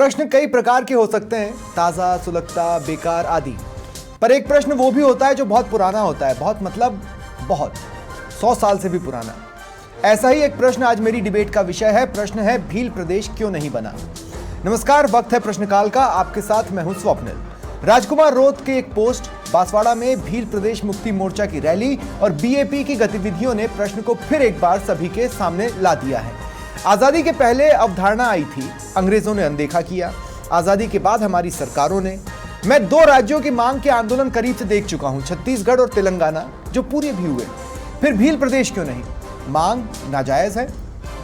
प्रश्न कई प्रकार के हो सकते हैं, ताज़ा, सुलगता, बेकार आदि। पर एक प्रश्न वो भी होता है जो बहुत पुराना होता है, बहुत मतलब बहुत 100 साल से भी पुराना। ऐसा ही एक प्रश्न आज मेरी डिबेट का विषय है। प्रश्न है, भील प्रदेश क्यों नहीं बना। नमस्कार, वक्त है प्रश्नकाल का। आपके साथ मैं हूं स्वप्निल। राजकुमार रोत के एक पोस्ट, बांसवाड़ा में भील प्रदेश मुक्ति मोर्चा की रैली और बीएपी की गतिविधियों ने प्रश्न को फिर एक बार सभी के सामने ला दिया है। आजादी के पहले अवधारणा आई थी, अंग्रेजों ने अनदेखा किया। आजादी के बाद हमारी सरकारों ने। मैं 2 राज्यों की मांग के आंदोलन करीब से देख चुका हूं, छत्तीसगढ़ और तेलंगाना, जो पूरे भी हुए। फिर भील प्रदेश क्यों नहीं? मांग नाजायज है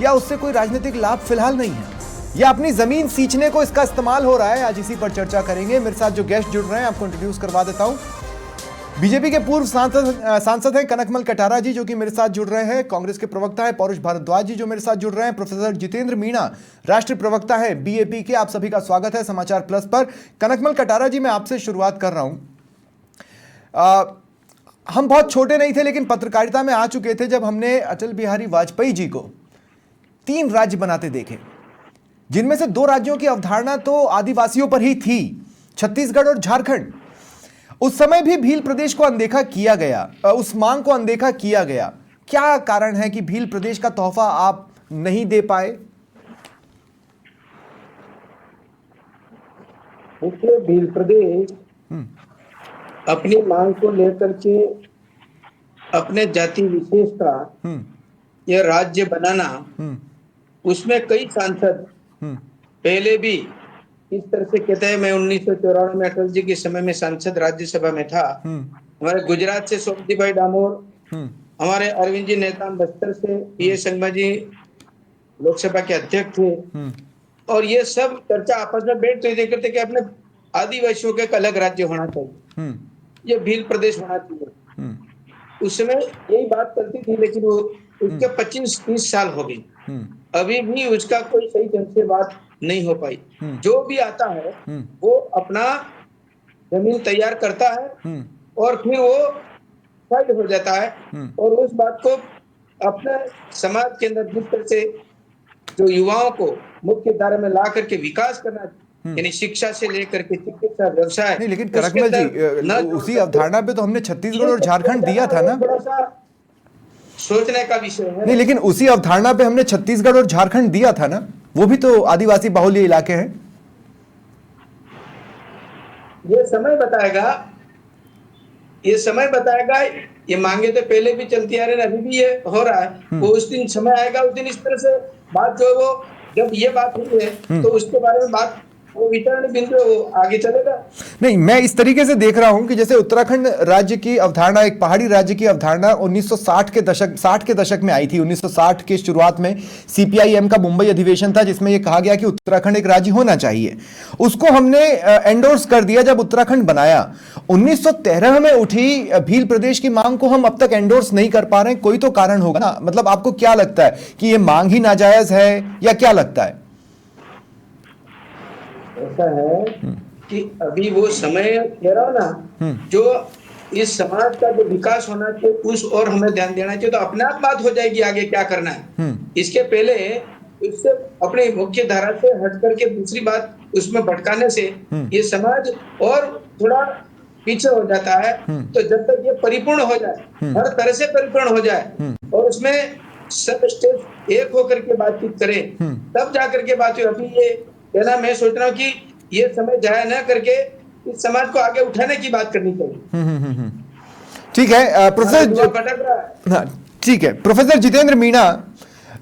या उससे कोई राजनीतिक लाभ फिलहाल नहीं है, या अपनी जमीन सींचने को इसका इस्तेमाल हो रहा है? आज इसी पर चर्चा करेंगे। मेरे साथ जो गेस्ट जुड़ रहे हैं आपको इंट्रोड्यूस करवा देता हूं। बीजेपी के पूर्व सांसद हैं कनकमल कटारा जी, जो कि मेरे साथ जुड़ रहे हैं। कांग्रेस के प्रवक्ता है पौरुष भारद्वाज जी, जो मेरे साथ जुड़ रहे हैं। प्रोफेसर जितेंद्र मीणा, राष्ट्रीय प्रवक्ता है बीएपी के। आप सभी का स्वागत है समाचार प्लस पर। कनकमल कटारा जी, मैं आपसे शुरुआत कर रहा हूं। हम बहुत छोटे नहीं थे, लेकिन पत्रकारिता में आ चुके थे जब हमने अटल बिहारी वाजपेयी जी को 3 राज्य बनाते देखे, जिनमें से 2 राज्यों की अवधारणा तो आदिवासियों पर ही थी, छत्तीसगढ़ और झारखंड। उस समय भी भील प्रदेश को अनदेखा किया गया, उस मांग को अनदेखा किया गया। क्या कारण है कि भील प्रदेश का तोहफा आप नहीं दे पाए? देखिए, भील प्रदेश अपनी मांग को लेकर के अपने जाति विशेष का यह राज्य बनाना, उसमें कई सांसद पहले भी इस तरह से कहते हैं। मैं 1994 में अटल जी के समय में सांसद राज्यसभा में था। हमारे गुजरात से सोमजी भाई डामोर, हमारे अरविंद जी नेताम बस्तर से पीए संगमा जी लोकसभा के अध्यक्ष थे, और ये सब चर्चा आपस में बैठ करते थे कि अपने आदिवासियों का एक अलग राज्य होना चाहिए, ये भील प्रदेश होना चाहिए। उस समय यही बात चलती थी, लेकिन वो उसके 25-30 साल हो गए, अभी भी उसका कोई सही ढंग से बात नहीं हो पाई। जो भी आता है वो अपना जमीन तैयार करता है और फिर वो साइड हो जाता है, और उस बात को अपने समाज के अंदर जिस तरह से जो युवाओं को मुख्य धारा में ला करके विकास करना, यानी शिक्षा से लेकर के चिकित्सा, व्यवसाय। नहीं, लेकिन कनकमल जी, उसी अवधारणा पे तो हमने छत्तीसगढ़ और झारखंड दिया था ना। थोड़ा सा सोचने का विषय है। नहीं, लेकिन उसी अवधारणा पे हमने छत्तीसगढ़ और झारखंड दिया था ना, वो भी तो आदिवासी बाहुल्य इलाके हैं। ये समय बताएगा, ये समय बताएगा। ये मांगे तो पहले भी चलती आ रही है, अभी भी ये हो रहा है। वो उस दिन समय आएगा, उस दिन इस तरह से बात जो है वो, जब ये बात हुई है तो उसके बारे में बात, वो वितरण बिंदु आगे चलेगा। नहीं, मैं इस तरीके से देख रहा हूं कि जैसे उत्तराखंड राज्य की अवधारणा, एक पहाड़ी राज्य की अवधारणा 1960 के दशक में आई थी। 1960 के शुरुआत में सीपीआईएम का मुंबई अधिवेशन था, जिसमें यह कहा गया कि उत्तराखंड एक राज्य होना चाहिए। उसको हमने एंडोर्स कर दिया जब उत्तराखंड बनाया। 1913 में उठी भील प्रदेश की मांग को हम अब तक एंडोर्स नहीं कर पा रहे हैं। कोई तो कारण होगा ना। मतलब आपको क्या लगता है कि यह मांग ही नाजायज है, या क्या लगता है? ऐसा है कि अभी वो समय कह रहा हूं ना, जो इस समाज का जो विकास होना चाहिए उस और हमें ध्यान देना चाहिए, तो अपने आप बात हो जाएगी आगे क्या करना है। इसके पहले इससे अपनी मुख्य धारा से हट करके दूसरी बात उसमें भटकाने से ये समाज और थोड़ा पीछे हो जाता है। तो जब तक ये परिपूर्ण हो जाए, हर तरह से परिपूर्ण हो जाए, और उसमें सब स्टेट एक होकर के बातचीत करें, तब जाकर के बात हुई। अभी ये कहना, मैं सोच रहा हूँ कि ये समय जाया न करके इस समाज को आगे उठाने की बात करनी चाहिए। ठीक है प्रोफेसर, ठीक है प्रोफेसर जितेंद्र मीणा,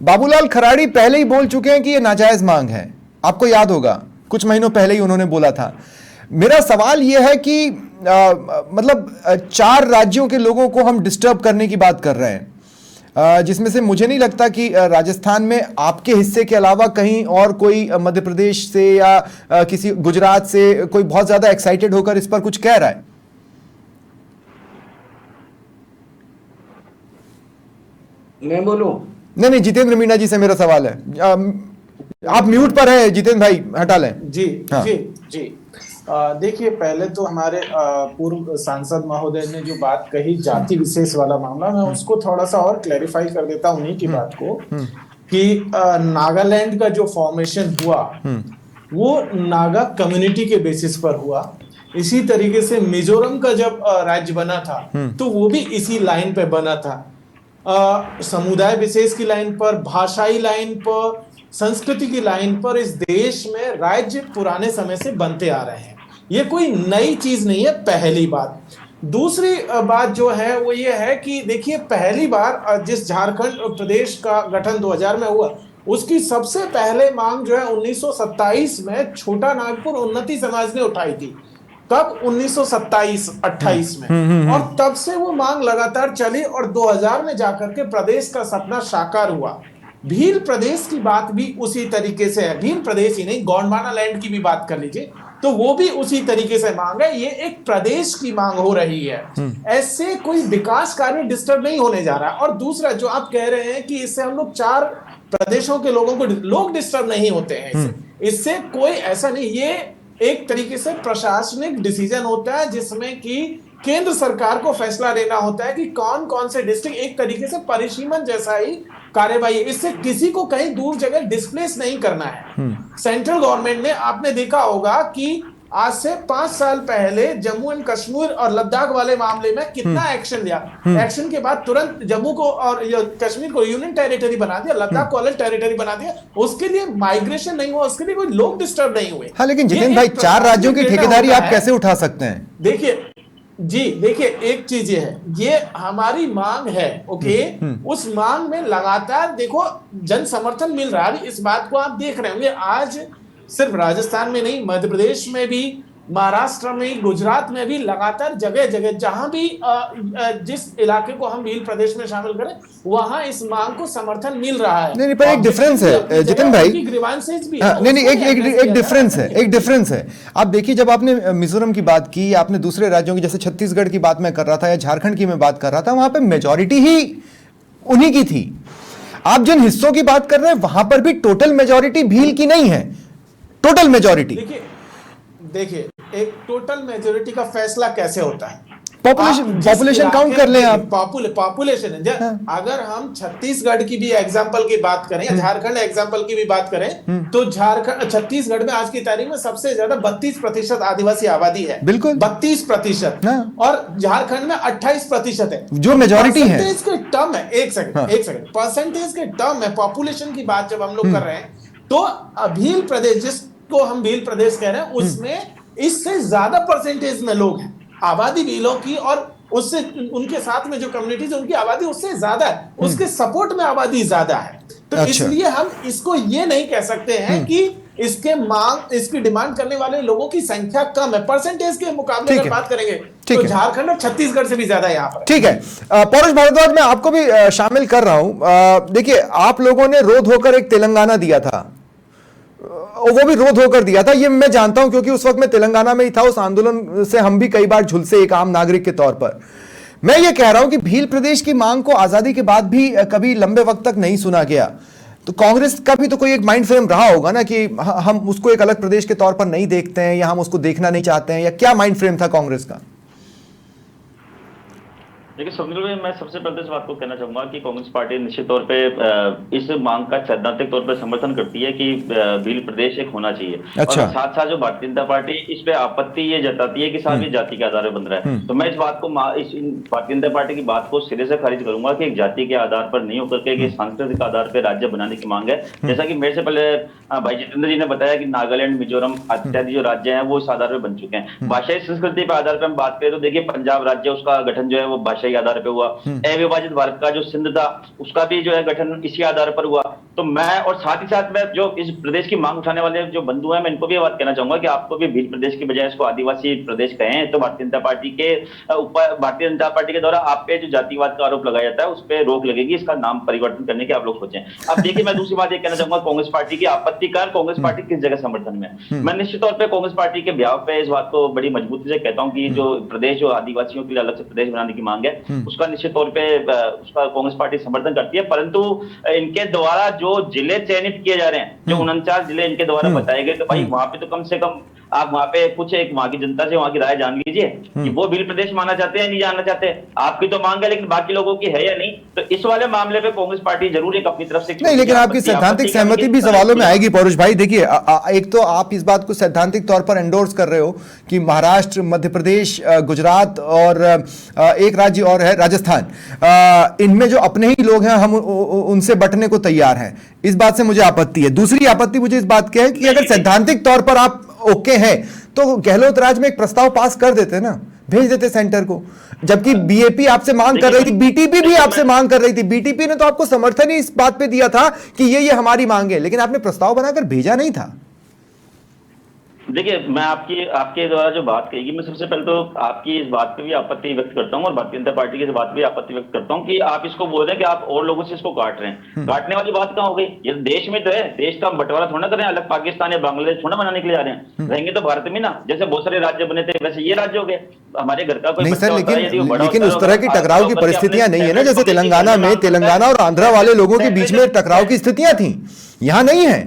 बाबूलाल खराड़ी पहले ही बोल चुके हैं कि ये नाजायज मांग है। आपको याद होगा, कुछ महीनों पहले ही उन्होंने बोला था। मेरा सवाल यह है कि मतलब 4 राज्यों के लोगों को हम डिस्टर्ब करने की बात कर रहे हैं, जिसमें से मुझे नहीं लगता कि राजस्थान में आपके हिस्से के अलावा कहीं और कोई मध्य प्रदेश से या किसी गुजरात से कोई बहुत ज्यादा एक्साइटेड होकर इस पर कुछ कह रहा है। मैं बोलूं? नहीं, जितेंद्र मीणा जी से मेरा सवाल है। आप म्यूट पर है जितेंद्र भाई, हटा लें। जी हाँ। जी देखिए, पहले तो हमारे पूर्व सांसद महोदय ने जो बात कही जाति विशेष वाला मामला, मैं उसको थोड़ा सा और क्लैरिफाई कर देता हूं उन्हीं की बात को, कि नागालैंड का जो फॉर्मेशन हुआ वो नागा कम्युनिटी के बेसिस पर हुआ। इसी तरीके से मिजोरम का जब राज्य बना था तो वो भी इसी लाइन पे बना था, समुदाय विशेष की लाइन पर, भाषाई लाइन पर, संस्कृति की लाइन पर। इस देश में राज्य पुराने समय से बनते आ रहे हैं, ये कोई नई चीज नहीं है, पहली बात। दूसरी बात जो है वो ये है कि देखिए, पहली बार जिस झारखंड प्रदेश का गठन 2000 में हुआ, उसकी सबसे पहले मांग जो है 1927 में छोटा नागपुर उन्नति समाज ने उठाई थी। कब? 1927-28 में। और तब से वो मांग लगातार चली और 2000 में जाकर के प्रदेश का सपना साकार हुआ। भील प्रदेश की बात भी उसी तरीके से है, भील प्रदेश ही नहीं, गोंडवाना लैंड की भी बात कर लीजिए तो वो भी उसी तरीके से मांग है। ये एक प्रदेश की मांग हो रही है, ऐसे कोई विकास कार्य डिस्टर्ब नहीं होने जा रहा। और दूसरा जो आप कह रहे हैं कि इससे हम लोग 4 प्रदेशों के लोगों को, लोग डिस्टर्ब नहीं होते हैं इससे कोई ऐसा नहीं। ये एक तरीके से प्रशासनिक डिसीजन होता है जिसमें कि केंद्र सरकार को फैसला लेना होता है कि कौन कौन से डिस्ट्रिक्ट, एक तरीके से परिसीमन जैसा ही कार्यवाही। इससे किसी को कहीं दूर जगह डिस्प्लेस नहीं करना है। सेंट्रल गवर्नमेंट ने, आपने देखा होगा कि आज से 5 साल पहले जम्मू एंड कश्मीर और लद्दाख वाले मामले में कितना एक्शन लिया। एक्शन के बाद तुरंत जम्मू को और कश्मीर को यूनियन टेरिटरी बना दिया, लद्दाख को अलग टेरिटरी बना दिया। उसके लिए माइग्रेशन नहीं हुआ, उसके लिए कोई लोग डिस्टर्ब नहीं हुए। हाँ, लेकिन जितेंद्र भाई, 4 राज्यों की ठेकेदारी आप कैसे उठा सकते हैं? देखिए एक चीज ये है, ये हमारी मांग है, ओके। उस मांग में लगातार देखो जन समर्थन मिल रहा है। इस बात को आप देख रहे होंगे, आज सिर्फ राजस्थान में नहीं, मध्य प्रदेश में भी, महाराष्ट्र में, गुजरात में भी लगातार जगह जगह जहां भी जिस इलाके को हम भील प्रदेश में शामिल करें वहां इस मांग को समर्थन मिल रहा है। नहीं, पर एक डिफरेंस है जितेंद्र भाई, एक डिफरेंस है। आप देखिए, जब आपने मिजोरम की बात की, आपने दूसरे राज्यों की, जैसे छत्तीसगढ़ की बात मैं कर रहा था या झारखंड की मैं बात कर रहा था, वहां पे मेजोरिटी ही उन्हीं की थी। आप जिन हिस्सों की बात कर रहे हैं वहां पर भी टोटल मेजोरिटी भील की नहीं है, टोटल मेजोरिटी। देखिए एक टोटल मेजोरिटी का फैसला कैसे होता है? पॉपुलेशन काउंट कर लें आप, पॉपुलेशन है। अगर हम छत्तीसगढ़ की भी एग्जांपल की बात करें या झारखंड एग्जांपल की भी बात करें तो छत्तीसगढ़ में आज की तारीख में सबसे ज्यादा 32% आदिवासी आबादी है, बिल्कुल 32%। और झारखंड में 28% है, जो मेजोरिटी है। परसेंटेज के टर्म है, एक सेकंड, परसेंटेज के टर्म है, पॉपुलेशन की बात जब हम लोग कर रहे हैं तो भील प्रदेश, जिसको हम भील प्रदेश कह रहे हैं, उसमें इससे ज्यादा परसेंटेज में लोग हैं, आबादी भीलों की, और उससे उनके साथ में जो कम्युनिटीज उनकी आबादी उससे ज्यादा है, उसके सपोर्ट में आबादी ज्यादा है। तो इसलिए हम इसको ये नहीं कह सकते हैं कि इसकी डिमांड करने वाले लोगों की संख्या कम है। परसेंटेज के मुकाबले अगर बात करेंगे तो झारखंड और छत्तीसगढ़ से भी ज्यादा यहाँ पर। ठीक है, पौरुष भारद्वाज, मैं आपको भी शामिल कर रहा हूं। देखिए, आप लोगों ने रोध होकर एक तेलंगाना दिया था, वो भी रोध होकर दिया था, ये मैं जानता हूं क्योंकि उस वक्त मैं तेलंगाना में ही था। उस आंदोलन से हम भी कई बार झुलसे एक आम नागरिक के तौर पर। मैं ये कह रहा हूं कि भील प्रदेश की मांग को आजादी के बाद भी कभी लंबे वक्त तक नहीं सुना गया, तो कांग्रेस का भी तो कोई एक माइंड फ्रेम रहा होगा ना कि हम उसको एक अलग प्रदेश के तौर पर नहीं देखते हैं या हम उसको देखना नहीं चाहते हैं, या क्या माइंड फ्रेम था कांग्रेस का? देखिए स्वप्निल भाई, मैं सबसे पहले इस बात को कहना चाहूंगा कि कांग्रेस पार्टी निश्चित तौर पे इस मांग का सैद्धांतिक तौर पे समर्थन करती है कि भील प्रदेश एक होना चाहिए। अच्छा। और साथ साथ जो भारतीय जनता पार्टी इस पे आपत्ति ये जताती है कि साथ ही जाति के आधार पर बन रहा है, तो मैं इस बात को, इस भारतीय जनता पार्टी की बात को सिरे से खारिज करूंगा कि एक जाति के आधार पर नहीं होकर के सांस्कृतिक आधार पर राज्य बनाने की मांग है। जैसा कि मेरे से पहले भाई जितेंद्र जी ने बताया कि नागालैंड, मिजोरम इत्यादि जो राज्य हैं वो इस आधार पर बन चुके हैं। भाषाई संस्कृति के आधार पर हम बात करें तो देखिए, पंजाब राज्य, उसका गठन जो है वो भाषा के आधार पर हुआ। अविभाजित भारत का जो सिंध था उसका भी जो है गठन इसी आधार पर हुआ। तो मैं, और साथ ही साथ मैं जो इस प्रदेश की मांग उठाने वाले जो बंधु हैं, मैं इनको भी ये बात कहना चाहूंगा कि आपको भी भील प्रदेश की बजाय इसको आदिवासी प्रदेश कहें तो भारतीय जनता पार्टी के ऊपर, भारतीय जनता पार्टी के द्वारा आप पे जो जातिवाद का आरोप लगाया जाता है उस पर रोक लगेगी। इसका नाम परिवर्तन करने की आप लोग सोचें। अब देखिए, मैं दूसरी बात ये कहना चाहूंगा, कांग्रेस पार्टी की आपत्ति का कांग्रेस पार्टी किस जगह समर्थन में। मैं निश्चित तौर पर कांग्रेस पार्टी के ब्याह पे इस बात को बड़ी मजबूती से कहता हूँ कि जो प्रदेश, जो आदिवासियों के लिए अलग से प्रदेश बनाने की मांग है, उसका निश्चित तौर पर उसका कांग्रेस पार्टी समर्थन करती है। परंतु इनके द्वारा जो जिले चयनित किए जा रहे हैं, जो 49 जिले इनके द्वारा बताए गए, तो भाई वहां पे तो कम से कम आप वहाँ पे कुछ एक वहाँ की जनता से वहाँ की राय जान लीजिए कि वो भील प्रदेश मानना चाहते हैं नहीं जानना चाहते। आपकी तो मांग है लेकिन बाकी लोगों की है या नहीं, तो इस वाले मामले पे कांग्रेस पार्टी जरूर एक अपनी तरफ से नहीं, लेकिन आपकी सैद्धांतिक सहमति भी सवालों में आएगी पौरुष भाई। देखिए, एक तो आप इस बात को सैद्धांतिक तौर पर एंडोर्स कर रहे हो कि महाराष्ट्र, मध्य प्रदेश, गुजरात और एक राज्य और है राजस्थान, इनमें जो अपने ही लोग हैं हम उनसे बंटने को तैयार हैं। इस बात से मुझे आपत्ति है। दूसरी आपत्ति मुझे इस बात की है कि अगर सैद्धांतिक तौर पर आप ओके हैं तो गहलोत राज में एक प्रस्ताव पास कर देते ना, भेज देते सेंटर को। जबकि बीएपी आपसे मांग कर रही थी, बीटीपी भी आपसे मांग कर रही थी, बीटीपी ने तो आपको समर्थन ही इस बात पे दिया था कि ये हमारी मांग है, लेकिन आपने प्रस्ताव बनाकर भेजा नहीं था। देखिए, मैं आपके द्वारा जो बात कही, मैं सबसे पहले तो आपकी इस बात पे भी आपत्ति व्यक्त करता हूं और भारतीय जनता पार्टी की इस बात पे भी आपत्ति व्यक्त करता हूं कि आप इसको बोल रहे हैं कि आप और लोगों से इसको काट रहे हैं। काटने वाली बात कहां हो गई? ये देश में तो है, देश का बंटवारा थोड़ा कर रहे हैं, अलग पाकिस्तान या बांग्लादेश थोड़ा बनाने के लिए आ रहे हैं। रहेंगे तो भारत में ना, जैसे बहुत सारे राज्य बने थे वैसे ये राज्य हो गए। हमारे घर का कोई नहीं सर, लेकिन उस तरह की तो टकराव की परिस्थितियां नहीं है ना, जैसे तेलंगाना और आंध्रा वाले लोगों के बीच में टकराव की स्थितियां थी, यहाँ नहीं है,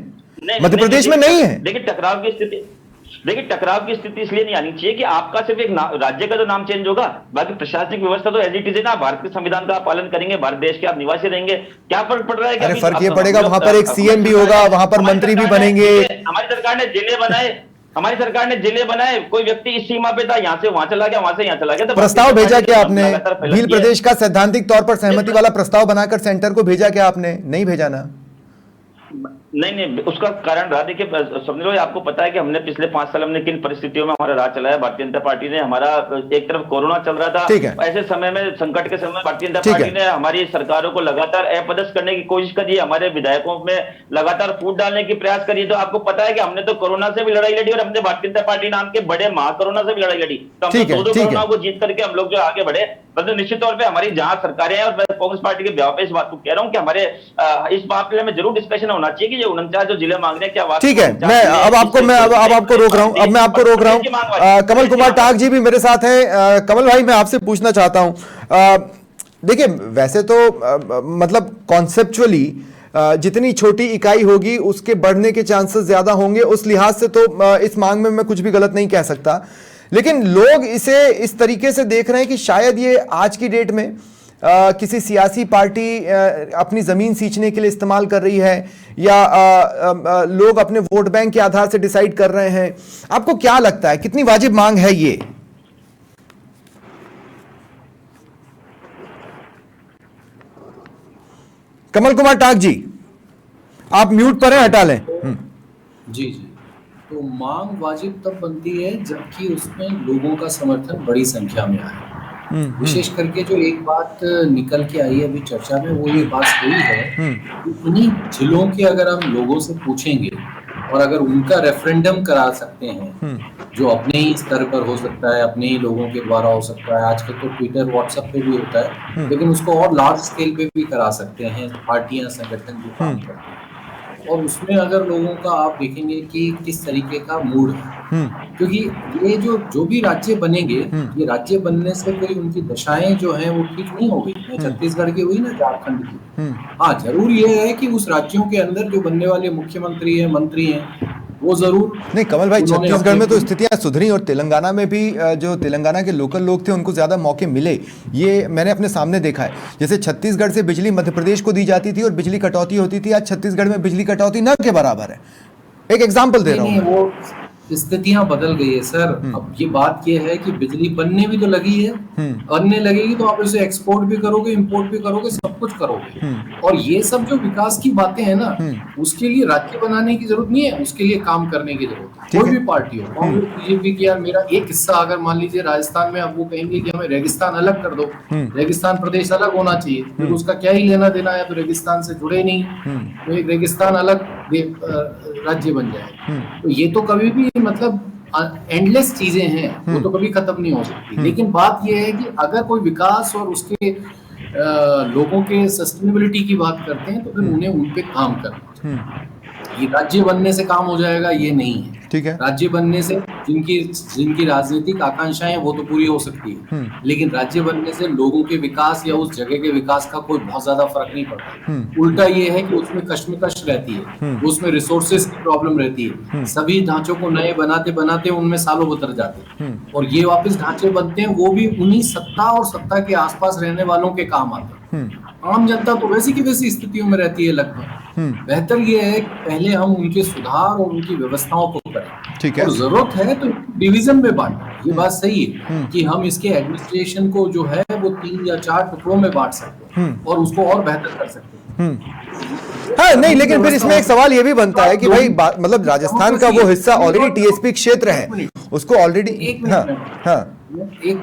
मध्य प्रदेश में नहीं है। देखिए टकराव की स्थिति इसलिए नहीं आनी चाहिए कि आपका सिर्फ एक राज्य का जो नाम चेंज होगा, बाकी प्रशासनिक व्यवस्था तो एज इट इज है ना। भारत के संविधान का आप पालन करेंगे, भारत देश के आप निवासी रहेंगे, क्या फर्क पड़ रहा है? अरे फर्क ये पड़ेगा, वहां पर एक सीएम भी होगा, वहां पर मंत्री भी बनेंगे। हमारी सरकार ने जिले बनाए, कोई व्यक्ति इस सीमा पे था, यहाँ से वहां चला गया, वहां से यहाँ चला गया। तो प्रस्ताव भेजा क्या आपने? भील प्रदेश का सैद्धांतिक तौर पर सहमति वाला प्रस्ताव बनाकर सेंटर को भेजा क्या आपने? नहीं भेजा ना। नहीं, उसका कारण रहा, देखिए समझ लो, आपको पता है कि हमने पिछले 5 साल हमने किन परिस्थितियों में हमारा राज चलाया। भारतीय जनता पार्टी ने हमारा, एक तरफ कोरोना चल रहा था, ऐसे समय में, संकट के समय में भारतीय जनता पार्टी ने हमारी सरकारों को लगातार अपदस्थ करने की कोशिश करी, हमारे विधायकों में लगातार फूट डालने की प्रयास करी। तो आपको पता है कि हमने तो कोरोना से भी लड़ाई लड़ी और हमने भारतीय जनता पार्टी नाम के बड़े महाकोरोना से भी लड़ाई लड़ी। तो हमने दो कोरोना को जीत करके हम लोग जो आगे बढ़े। तो निश्चित तौर पे हमारी जहां सरकारें हैं, और मैं कांग्रेस पार्टी के ब्याह पे इस बात को कह रहा हूं कि हमारे इस मामले में जरूर डिस्कशन होना चाहिए कि ये 49 जो जिले मांग रहे हैं, क्या ठीक है। मैं अब आपको रोक रहा हूं, कमल कुमार टाक जी भी मेरे साथ हैं। कमल भाई, मैं आपसे पूछना चाहता हूं, देखिए वैसे तो मतलब कॉन्सेप्चुअली जितनी छोटी इकाई होगी उसके बढ़ने के चांसेस ज्यादा होंगे, उस लिहाज से तो इस मांग में मैं कुछ भी गलत नहीं कह सकता। लेकिन लोग इसे इस तरीके से देख रहे हैं कि शायद ये आज की डेट में किसी सियासी पार्टी अपनी जमीन सींचने के लिए इस्तेमाल कर रही है, या लोग अपने वोट बैंक के आधार से डिसाइड कर रहे हैं। आपको क्या लगता है, कितनी वाजिब मांग है ये? कमल कुमार टाक जी, आप म्यूट पर हैं, हटा लें। जी। तो मांग वाजिब तब बनती है जबकि उसमें लोगों का समर्थन बड़ी संख्या में आए। विशेष करके जो एक बात निकल के आई है अभी चर्चा में, वो ये बात हुई है कि उन्हीं जिलों के अगर हम लोगों से पूछेंगे और अगर उनका रेफरेंडम करा सकते हैं, जो अपने ही स्तर पर हो सकता है, अपने ही लोगों के द्वारा हो सकता है, आजकल तो ट्विटर व्हाट्सएप पे भी होता है, लेकिन उसको और लार्ज स्केल पे भी करा सकते हैं पार्टियां, संगठन जो काम करते हैं। और उसमें अगर लोगों का आप देखेंगे कि किस तरीके का मूड है, क्योंकि ये जो भी राज्य बनेंगे, ये राज्य बनने से कोई उनकी दशाएं जो हैं वो ठीक नहीं हो गई। छत्तीसगढ़ की हुई ना, झारखंड की। हाँ, जरूर ये है कि उस राज्यों के अंदर जो बनने वाले मुख्यमंत्री हैं, मंत्री हैं, वो जरूर नहीं। कमल भाई, छत्तीसगढ़ में तो स्थितियां सुधरी और तेलंगाना में भी जो तेलंगाना के लोकल लोग थे उनको ज्यादा मौके मिले, ये मैंने अपने सामने देखा है। जैसे छत्तीसगढ़ से बिजली मध्य प्रदेश को दी जाती थी और बिजली कटौती होती थी, आज छत्तीसगढ़ में बिजली कटौती न के बराबर है। एक एग्जाम्पल दे रहा हूँ। वो स्थितियां बदल गई है सर। अब ये बात ये है कि बिजली बनने भी तो लगी है, बनने लगेगी तो आप इसे एक्सपोर्ट भी करोगे, इंपोर्ट भी करोगे, सब कुछ करोगे। और ये सब जो विकास की बातें हैं ना, उसके लिए राज्य बनाने की जरूरत नहीं है, उसके लिए काम करने की जरूरत है। कोई भी पार्टी हो, कांग्रेस, बीजेपी की। यार मेरा एक हिस्सा अगर मान लीजिए राजस्थान में, अब वो कहेंगे कि हमें रेगिस्तान अलग कर दो, रेगिस्तान प्रदेश अलग होना चाहिए, तो उसका क्या ही लेना देना है, तो रेगिस्तान से जुड़े नहीं, तो एक रेगिस्तान अलग राज्य बन जाए। तो ये तो कभी भी मतलब एंडलेस चीजें हैं, वो तो कभी खत्म नहीं हो सकती। लेकिन बात ये है कि अगर कोई विकास और उसके लोगों के सस्टेनेबिलिटी की बात करते हैं, तो फिर उन्हें उन पे काम करना चाहिए। ये राज्य बनने से काम हो जाएगा ये नहीं है। ठीक है। राज्य बनने से जिनकी राजनीतिक आकांक्षाएं वो तो पूरी हो सकती है, लेकिन राज्य बनने से लोगों के विकास या उस जगह के विकास का कोई बहुत ज्यादा फर्क नहीं पड़ता। उल्टा ये है कि उसमें कश्मकश रहती है, उसमें रिसोर्सेज की प्रॉब्लम रहती है, सभी ढांचों को नए बनाते बनाते उनमें सालों गुजर जाते हैं, और ये वापस ढांचे बनते हैं, वो भी उन्हीं सत्ता और सत्ता के आसपास रहने वालों के काम आते हैं। आम जनता तो वैसी की वैसी स्थितियों में रहती है लगभग। बेहतर ये है कि पहले हम उनके सुधार और उनकी व्यवस्थाओं को करें, ठीक है, और जरूरत है तो डिवीजन में बांटें। ये बात सही है कि हम इसके एडमिनिस्ट्रेशन को जो है वो 3 या 4 टुकड़ों में बांट सकते हैं और उसको और बेहतर कर सकते हैं। हाँ नहीं, लेकिन फिर इसमें एक सवाल ये भी बनता है कि भाई मतलब राजस्थान का वो हिस्सा ऑलरेडी टीएसपी क्षेत्र है, उसको ऑलरेडी एक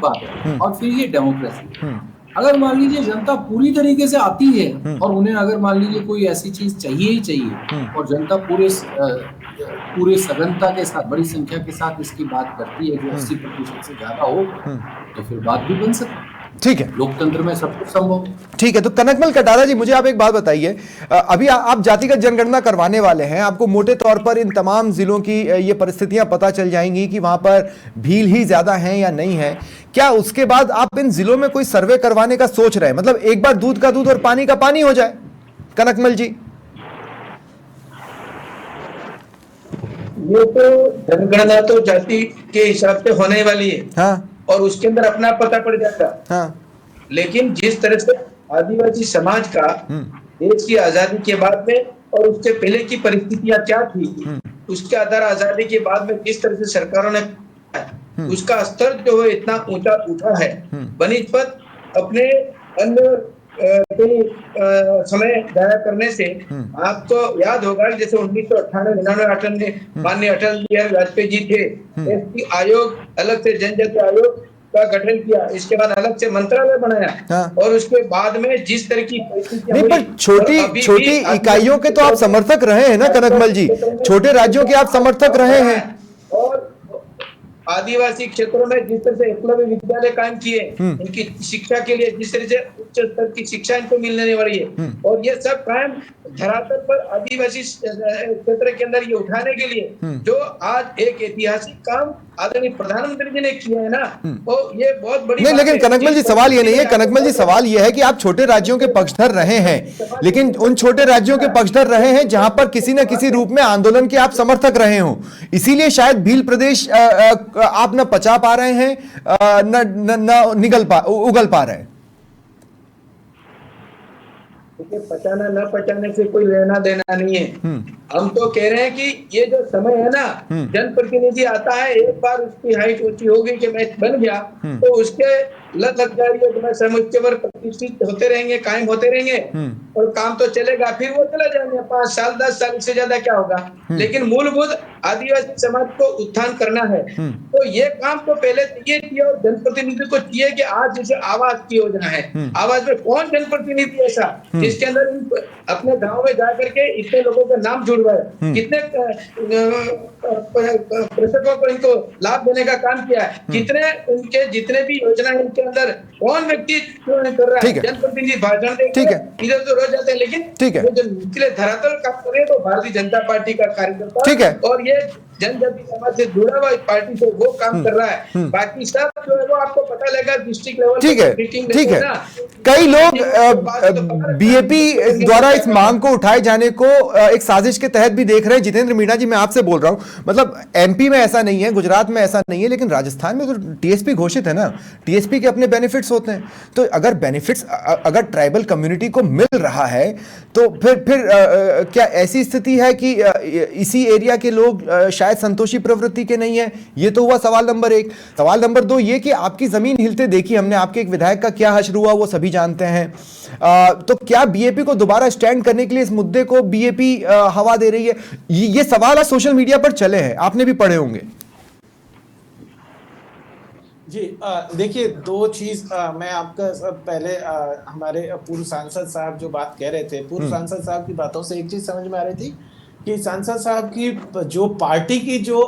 बात है। और फिर ये डेमोक्रेसी, अगर मान लीजिए जनता पूरी तरीके से आती है और उन्हें अगर मान लीजिए कोई ऐसी चीज चाहिए ही चाहिए और जनता पूरे सघनता के साथ, बड़ी संख्या के साथ इसकी बात करती है जो 80% से ज्यादा हो, तो फिर बात भी बन सकती है। ठीक है, लोकतंत्र में सब कुछ संभव है। ठीक है। तो कनकमल कटारा जी, मुझे आप एक बात बताइए, अभी आप जातिगत जनगणना करवाने वाले हैं, आपको मोटे तौर पर इन तमाम जिलों की ये परिस्थितियां पता चल जाएंगी कि वहां पर भील ही ज्यादा हैं या नहीं है। क्या उसके बाद आप इन जिलों में कोई सर्वे करवाने का सोच रहे हैं? मतलब एक बार दूध का दूध और पानी का पानी हो जाए। कनकमल जी, ये तो जनगणना तो जाति के हिसाब से होने वाली है, हाँ, और उसके अंदर अपना पता पड़ जाएगा। हाँ, लेकिन जिस तरह से आदिवासी समाज का देश की आजादी के बाद में और उससे पहले की परिस्थितियां क्या थी, उसके आधार आजादी के बाद में किस तरह से सरकारों ने उसका स्तर जो है इतना ऊंचा उठा है, बनिस्पत अपने अन्य समय जाया करने से। आपको याद होगा जैसे 1998-99 में माननीय अटल बिहारी वाजपेयी जी थे, एसटी आयोग, अलग से जनजाति आयोग का गठन किया, इसके बाद अलग से मंत्रालय बनाया, हाँ। और उसके बाद में जिस तरह की परिस्थितियां नहीं, पर छोटी इकाइयों के तो आप समर्थक रहे हैं ना कनकमल जी, छोटे राज्यों के आप समर्थक रहे हैं। और आदिवासी क्षेत्रों में जिस तरह से एकलव्य विद्यालय कायम किए, इनकी शिक्षा के लिए जिस तरह से उच्च स्तर की शिक्षा इनको मिलने वाली है, और ये सब कायम धरातल पर आदिवासी क्षेत्र के अंदर ये उठाने के लिए जो आज एक ऐतिहासिक काम आदरणीय प्रधानमंत्री जी ने किया है ना, तो ये बहुत बड़ी नहीं, लेकिन कनकमल जी सवाल ये नहीं है, कनकमल जी सवाल ये है कि आप छोटे राज्यों के पक्षधर रहे हैं, लेकिन उन छोटे राज्यों के पक्षधर रहे हैं जहां पर किसी न किसी रूप में आंदोलन के आप समर्थक रहे हो, इसीलिए शायद भील प्रदेश आप न पचा पा रहे हैं, न उगल पा रहे हैं। पचाना न पचाने से कोई लेना देना नहीं है। हम तो कह रहे हैं कि ये जो समय है ना, जनप्रतिनिधि आता है, एक बार उसकी हाइट ऊंची होगी कि मैं बन गया, तो उसके लत लग जा रही है, तो मैं समुच्चय पर प्रतिष्ठित होते रहेंगे, कायम होते रहेंगे, और काम तो चलेगा, फिर वो चले जाएंगे 5 साल 10 साल, इससे ज्यादा क्या होगा। लेकिन मूलभूत आदिवासी समाज को उत्थान करना है, तो ये काम तो पहले ये किया, और जनप्रतिनिधि को चाहिए कि आज जैसे आवास की योजना है, आवास में कौन जनप्रतिनिधि ऐसा जिसके अंदर अपने गांव में जाकर के इतने लोगों का नाम जुड़वाए, कितने कृषकों को इनको लाभ देने का काम किया है, कितने उनके जितने भी योजना है उनके अंदर कौन व्यक्ति कर रहा है। जनप्रतिनिधि भाषण देते हैं, इधर तो रह जाते हैं, लेकिन जो निचले धरातल काम कर रहे हैं तो भारतीय जनता पार्टी का कार्यकर्ता, और ये जनजाति समाज से जुड़ा हुआ पार्टी से वो काम कर रहा है। बाकी सब जो है वो आपको पता लगेगा डिस्ट्रिक्ट लेवल पर। ठीक है। कई लोग बीएपी द्वारा इस मांग को उठाए जाने को एक साजिश के तहत भी देख रहे हैं। जितेंद्र मीणा जी, मैं आपसे बोल रहा हूं, मतलब एमपी में ऐसा नहीं है, गुजरात में ऐसा नहीं है, लेकिन राजस्थान में तो टीएसपी घोषित है ना, टीएसपी के अपने बेनिफिट्स होते हैं। तो अगर बेनिफिट्स अगर ट्राइबल कम्युनिटी को मिल रहा है, तो फिर क्या ऐसी स्थिति है कि इसी एरिया के लोग शायद संतोषी प्रवृत्ति के नहीं है? ये तो हुआ सवाल नंबर 1। सवाल नंबर 2 ये कि आपकी जमीन हिलते देखी हमने, आपके एक विधायक का क्या हश्र हुआ वो सभी जानते हैं। तो क्या बीएपी को दोबारा स्टैंड करने के लिए इस मुद्दे को बीएपी हवा दे रही है? ये सवाल आज सोशल मीडिया पर चले हैं, आपने भी पढ़े होंगे। जी देखिए, 2 चीज मैं आपका पहले हमारे पूर्व सांसद साहब जो बात कह रहे थे, पूर्व सांसद साहब की बातों से एक चीज समझ में आ रही थी कि सांसद साहब की जो पार्टी की जो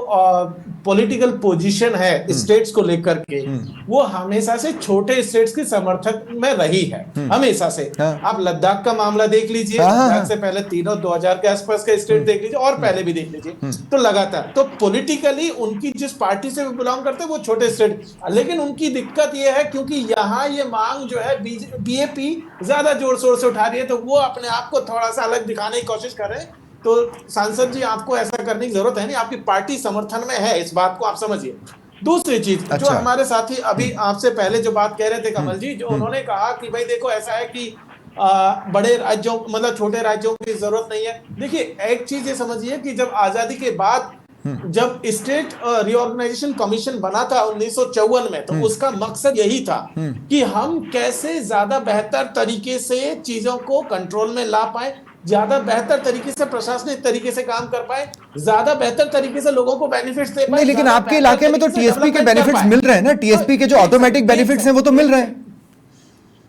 पॉलिटिकल पोजीशन है स्टेट्स को लेकर के, वो हमेशा से छोटे स्टेट्स के समर्थक में रही है, हमेशा से। आप लद्दाख का मामला देख लीजिए, लद्दाख से पहले तीनों 2000 के आसपास के स्टेट देख लीजिए, और पहले भी देख लीजिए, तो लगातार तो पॉलिटिकली उनकी जिस पार्टी से बिलोंग करते हैं वो छोटे स्टेट। लेकिन उनकी दिक्कत ये है क्योंकि यहाँ ये मांग जो है बीजेपी ज्यादा जोर शोर से उठा रही है, तो वो अपने आप को थोड़ा सा अलग दिखाने की कोशिश कर रहे हैं। तो सांसद जी, आपको ऐसा करने की जरूरत है नहीं, आपकी पार्टी समर्थन में है, इस बात को आप समझिए। दूसरी चीज, जो हमारे साथी अभी आपसे पहले जो बात कह रहे थे कमल जी, जो उन्होंने कहा कि भाई देखो ऐसा है कि बड़े राज्यों मतलब छोटे राज्यों की जरूरत नहीं है। देखिए, एक चीज ये समझिए कि जब आजादी के बाद जब स्टेट रिऑर्गेनाइजेशन कमीशन बना था 1954 में, तो उसका मकसद यही था कि हम कैसे ज्यादा बेहतर तरीके से चीजों को कंट्रोल में ला पाए, ज्यादा बेहतर तरीके से प्रशासनिक तरीके से काम कर पाए, ज्यादा बेहतर तरीके से लोगों को बेनिफिट्स दे पाए। नहीं, लेकिन आपके इलाके में तो टीएसपी के बेनिफिट्स मिल रहे हैं ना, टीएसपी के जो ऑटोमेटिक बेनिफिट्स हैं वो तो मिल रहे हैं।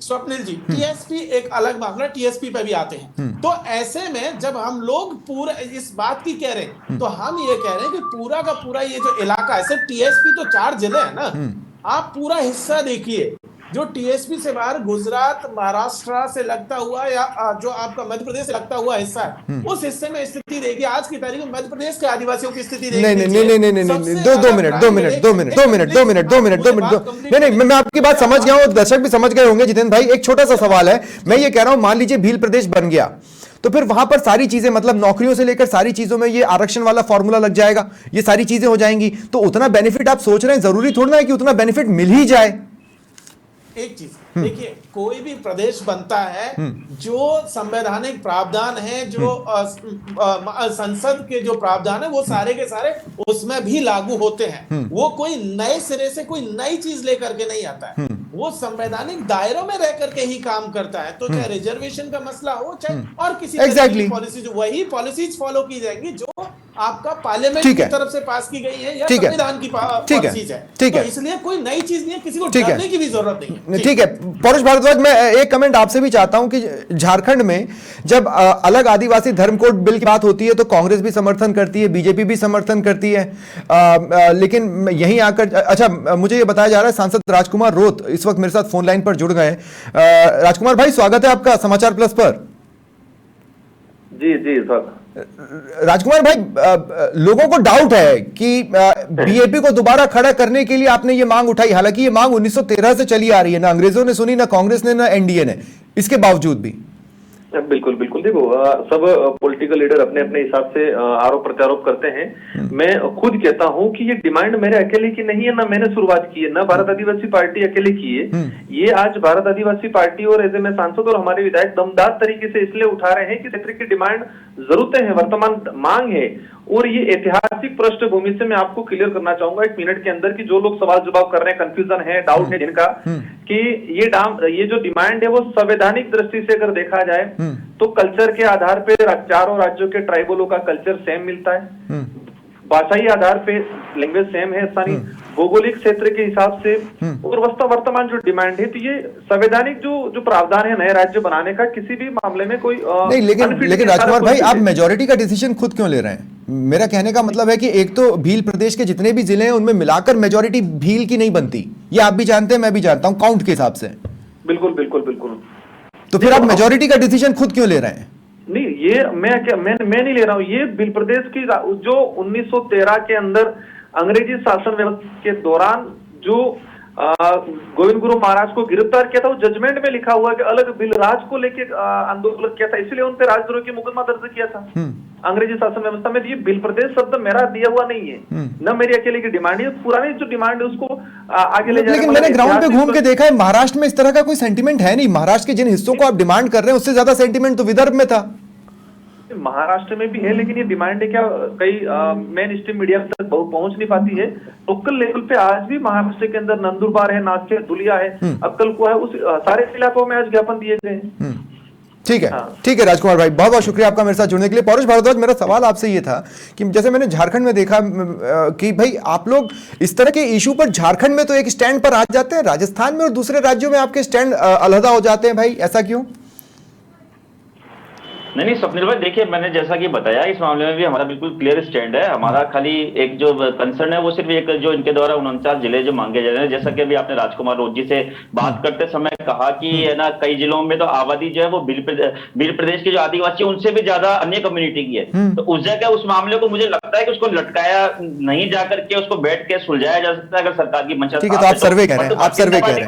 स्वप्निल जी, टीएसपी एक अलग मामला, टीएसपी पे भी आते हैं। तो ऐसे में जब हम लोग पूरा इस बात की कह रहे हैं, तो हम ये कह रहे हैं कि पूरा का पूरा ये जो इलाका है, सिर्फ टीएसपी तो 4 जिले हैं ना, आप पूरा हिस्सा देखिए जो टीएसपी से बाहर गुजरात, महाराष्ट्र से लगता हुआ या जो आपका मध्य प्रदेश से लगता हुआ हिस्सा है, उस हिस्से में स्थिति देखिए। आज की तारीख में मध्य प्रदेश के आदिवासियों की स्थिति देखिए। नहीं, मैं आपकी बात समझ गया हूँ, दर्शक भी समझ गए होंगे। जितेंद्र भाई, एक छोटा सा सवाल है, मैं ये कह रहा हूं, मान लीजिए भील प्रदेश बन गया, तो फिर वहां पर सारी चीजें, मतलब नौकरियों से लेकर सारी चीजों में ये आरक्षण वाला फॉर्मूला लग जाएगा, ये सारी चीजें हो जाएंगी, तो उतना बेनिफिट आप सोच रहे हैं, जरूरी थोड़ा है कि उतना बेनिफिट मिल ही जाए। एक चीज देखिए, कोई भी प्रदेश बनता है, जो संवैधानिक प्रावधान है, जो संसद के जो प्रावधान है, वो सारे के सारे उसमें भी लागू होते हैं। वो कोई नए सिरे से कोई नई चीज लेकर के नहीं आता है, वो संवैधानिक दायरों में रह करके ही काम करता है। तो चाहे रिजर्वेशन का मसला हो, चाहे और किसी पॉलिसी, वही पॉलिसीज फॉलो की जाएंगी जो आपका पार्लियामेंट की तरफ से पास की गई है या संविधान की पॉलिसीज है। तो इसलिए कोई नई चीज नहीं है, किसी को डरने की भी जरूरत नहीं। ठीक है पौरुष भारद्वाज, मैं एक कमेंट आपसे भी चाहता हूं कि झारखंड में जब अलग आदिवासी धर्म कोड बिल की बात होती है तो कांग्रेस भी समर्थन करती है, बीजेपी भी समर्थन करती है, लेकिन यहीं आकर, अच्छा मुझे ये बताया जा रहा है सांसद राजकुमार रोत इस वक्त मेरे साथ फोन लाइन पर जुड़ गए। राजकुमार भाई, स्वागत है आपका समाचार प्लस पर। जी जी सर। राजकुमार भाई, लोगों को डाउट है कि बीएपी को दोबारा खड़ा करने के लिए आपने ये मांग उठाई, हालांकि ये मांग 1913 से चली आ रही है, ना अंग्रेजों ने सुनी, ना कांग्रेस ने, ना एनडीए ने, इसके बावजूद भी। बिल्कुल बिल्कुल, देखो सब पॉलिटिकल लीडर अपने अपने हिसाब से आरोप प्रत्यारोप करते हैं। मैं खुद कहता हूं कि ये डिमांड मेरे अकेले की नहीं है, ना मैंने शुरुआत की है, ना भारत आदिवासी पार्टी अकेले की है। ये आज भारत आदिवासी पार्टी और ऐसे में सांसद और हमारे विधायक दमदार तरीके से इसलिए उठा रहे हैं कि क्षेत्र की डिमांड जरूरतें हैं, वर्तमान मांग है। और ये ऐतिहासिक पृष्ठभूमि से मैं आपको क्लियर करना चाहूंगा 1 मिनट के अंदर कि जो लोग सवाल जवाब कर रहे हैं, कंफ्यूजन है, डाउट है जिनका, कि ये जो डिमांड है वो संवैधानिक दृष्टि से अगर देखा जाए तो कल्चर के आधार पे चारों राज्यों के ट्राइबलों का कल्चर सेम मिलता है, भाषाई आधार पे लैंग्वेज सेम है, स्थानीय भौगोलिक क्षेत्र के हिसाब से, और वर्तमान जो डिमांड है, तो ये संवैधानिक जो प्रावधान है नए राज्य बनाने का, किसी भी मामले में कोई नहीं। लेकिन राजकुमार भाई, आप मेजोरिटी का डिसीजन खुद क्यों ले रहे हैं? मेरा कहने का मतलब है कि एक तो भील प्रदेश के जितने भी जिले हैं उनमें मिलाकर मेजोरिटी भील की नहीं बनती, ये आप भी जानते हैं, मैं भी जानता हूं, काउंट के हिसाब से। बिल्कुल बिल्कुल बिल्कुल। तो फिर आप मेजोरिटी का डिसीजन खुद क्यों ले रहे हैं? नहीं, ये मैं नहीं ले रहा हूँ। ये बिल प्रदेश की जो 1913 के अंदर अंग्रेजी शासन व्यवस्था के दौरान जो गोविंद गुरु महाराज को गिरफ्तार किया था, वो जजमेंट में लिखा हुआ कि अलग बिल राज को लेके आंदोलन किया था, इसलिए उन पे राजद्रोह की मुकदमा दर्ज किया था अंग्रेजी शासन व्यवस्था में। ये बिल प्रदेश शब्द मेरा दिया हुआ नहीं है, न मेरी अकेले की डिमांड है, पुरानी जो डिमांड है उसको आगे ले जाने। लेकिन मैंने ग्राउंड पे घूम के देखा है, महाराष्ट्र में इस तरह का कोई सेंटीमेंट है नहीं। महाराष्ट्र के जिन हिस्सों को आप डिमांड कर रहे हैं उससे ज्यादा सेंटीमेंट तो विदर्भ में था। महाराष्ट्र में भी है, लेकिन ये डिमांड है क्या कई मेन स्ट्रीम मीडिया तक पहुंच नहीं पाती है। लोकल लेवल पे आज भी महाराष्ट्र के अंदर नंदुरबार है, नासिक, धुलिया है, अक्कलकुआ है, उस सारे इलाकों में आज ज्ञापन दिए गए हैं। ठीक है, ठीक है राजकुमार भाई, बहुत बहुत शुक्रिया आपका मेरे साथ जुड़ने के लिए। पौरुष भारद्वाज, मेरा सवाल आपसे ये था कि जैसे मैंने झारखंड में देखा कि भाई आप लोग इस तरह के इशू पर झारखंड में तो एक स्टैंड पर आ जाते हैं, राजस्थान में और दूसरे राज्यों में आपके स्टैंड अलहदा हो जाते हैं, भाई ऐसा क्यों? नहीं स्वप्निल भाई, देखिए मैंने जैसा कि बताया इस मामले में भी हमारा बिल्कुल क्लियर स्टैंड है। हमारा खाली एक जो कंसर्न है वो सिर्फ एक जो इनके द्वारा 49 जिले जो मांगे जा रहे हैं, जैसा कि अभी आपने राजकुमार रोज जी से बात करते समय कहा कि है ना कई जिलों में तो आबादी जो है वो भील प्रदेश के जो आदिवासी उनसे भी ज्यादा अन्य कम्युनिटी की है। तो उस जगह उस मामले को मुझे लगता है कि उसको लटकाया नहीं जाकर के उसको बैठ के सुलझाया जा सकता है अगर सरकार की मंशा। ठीक है, तो आप सर्वे कह रहे हैं, आप सर्वे कह रहे हैं।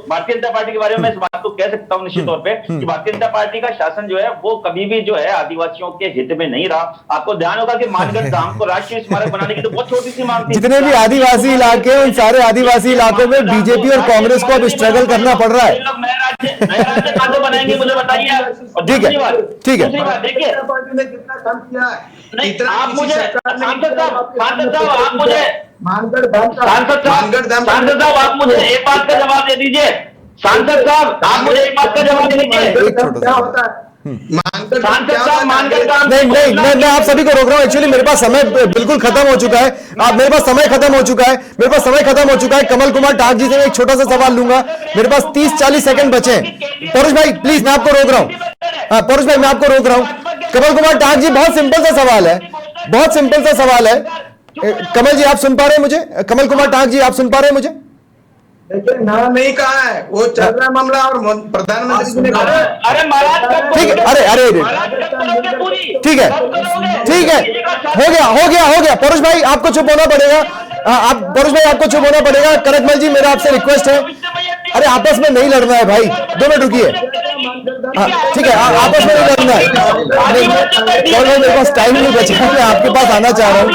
भारतीय जनता पार्टी के बारे में मैं इस बात को कह सकता हूँ निश्चित तौर पे कि भारतीय जनता पार्टी का शासन जो है वो कभी भी जो है आदिवासियों के हित में नहीं रहा। आपको ध्यान होगा कि मानगढ़ धाम को राष्ट्रीय स्मारक बनाने की तो बहुत छोटी सी मांग थी। जितने भी आदिवासी इलाके उन सारे आदिवासी इलाकों में बीजेपी और कांग्रेस को अब स्ट्रगल करना पड़ रहा है। नया राज्य कहां से बनाएंगे मुझे बताइए। ठीक है, ठीक है। दूसरी बात देखिए, पार्टी ने कितना काम किया है, नहीं आप मुझे सांसद साहब आप मुझे मानगढ़ धाम का सांसद साहब आप मुझे एक बात का जवाब दे दीजिए। सांसद साहब आप मुझे एक बात का जवाब दे दीजिए। क्या होता है सांसद साहब मानगढ़ धाम नहीं, मैं आप सभी को रोक रहा हूं। एक्चुअली मेरे पास समय बिल्कुल खत्म हो चुका है। मेरे पास समय खत्म हो चुका है, मेरे पास समय खत्म हो चुका है। कमल कुमार टाक जी से मैं एक छोटा सा सवाल लूंगा, मेरे पास 30-40 सेकंड बचे हैं। परुष भाई प्लीज, मैं आपको रोक रहा हूं। परुष भाई मैं आपको रोक रहा हूं। कमल कुमार टाक जी, बहुत सिंपल सा सवाल है, बहुत सिंपल सा सवाल है। कमल जी आप सुन पा रहे हैं मुझे? कमल कुमार टाक जी आप सुन पा रहे हैं मुझे? देखिए ना नहीं कहा है, वो चल रहा मामला और प्रधानमंत्री ने कहा। अरे महाराज ठीक है, अरे ठीक है, ठीक है, हो गया। परुष भाई आपको चुप होना पड़ेगा। परुष भाई आपको चुप होना पड़ेगा। कनकमल जी मेरा आपसे रिक्वेस्ट है, अरे आपस में नहीं लड़ना है भाई, 2 मिनट रुकिए। ठीक है, आपस में नहीं लड़ना है। कमल भाई मेरे पास टाइम नहीं बचा, मैं आपके पास आना चाह रहा हूँ।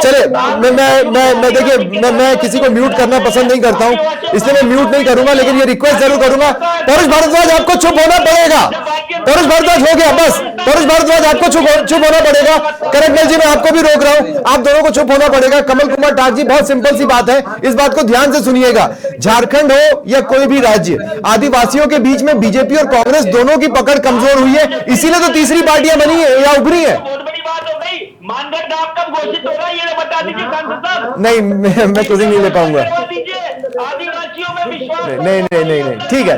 चले मैं देखिए मैं किसी को म्यूट करना पसंद नहीं करता हूं, इसलिए मैं म्यूट नहीं करूंगा, लेकिन ये रिक्वेस्ट जरूर करूंगा। परुष भारद्वाज आपको चुप होना पड़ेगा। परुष भारद्वाज हो गया, बस परुष भारद्वाज आपको चुप होना पड़ेगा। कनकमल जी मैं आपको भी रोक रहा हूं, आप दोनों को चुप होना पड़ेगा। कमल कुमार टाक जी बहुत सिंपल सी बात है, इस बात को ध्यान से सुनिएगा। झारखंड हो या कोई भी राज्य, आदिवासियों के बीच में बीजेपी और कांग्रेस दोनों की पकड़ कमजोर हुई है, इसीलिए तो तीसरी पार्टियां बनी है या उभरी है। मानगढ़ धाम कब घोषित होगा ये बता दीजिए सांसद साहब। नहीं मैं क्लोजिंग नहीं ले पाऊंगा। आदिवासियों में विश्वास नहीं, ठीक है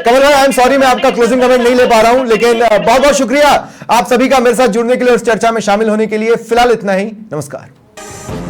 कमल भाई, आई एम सॉरी मैं आपका क्लोजिंग कमेंट नहीं ले पा रहा हूं, लेकिन बहुत बहुत शुक्रिया आप सभी का मेरे साथ जुड़ने के लिए और इस चर्चा में शामिल होने के लिए। फिलहाल इतना ही, नमस्कार।